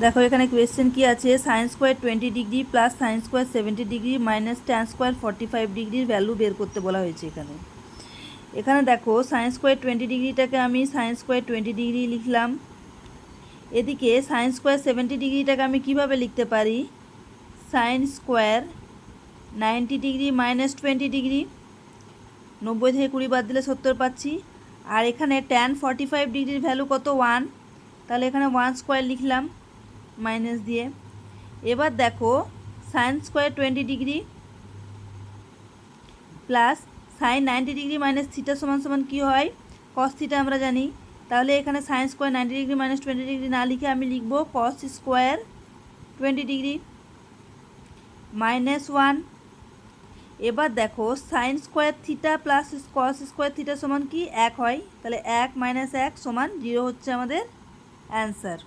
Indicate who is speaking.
Speaker 1: দেখো এখানে কোয়েশ্চেন কি আছে, sine square 20 degree plus sine square 70 degree minus tan square 45 ডিগ্রির ভ্যালু বের করতে বলা হয়েছে। এখানে দেখো সাইন স্কোয়ার 20 ডিগ্রিটাকে আমি সাইন স্কোয়ার 20 ডিগ্রি লিখলাম। এদিকে সাইন স্কোয়ার 70 ডিগ্রিটাকে আমি কিভাবে লিখতে পারি, sine square 90 degree minus 20 degree, 90 থেকে 20 বাদ দিলে 70 পাচ্ছি। আর এখানে ট্যান 45 ডিগ্রির ভ্যালু কত, 1, তাহলে এখানে 1 স্কোয়ার লিখলাম মাইনাস দিয়ে। এবার দেখো sine square 20 degree plus sign 90 degree minus theta সমান সমান কী হয়, কস থিটা আমরা জানি। তাহলে এখানে sine square 90 degree minus 20 degree না লিখে আমি লিখব কস স্কোয়ার 20 ডিগ্রি মাইনাস 1। এবার দেখো sine square theta plus cos square theta সমান কি 1 হয়, তাহলে 1 মাইনাস 1 সমান 0 হচ্ছে আমাদের অ্যান্সার।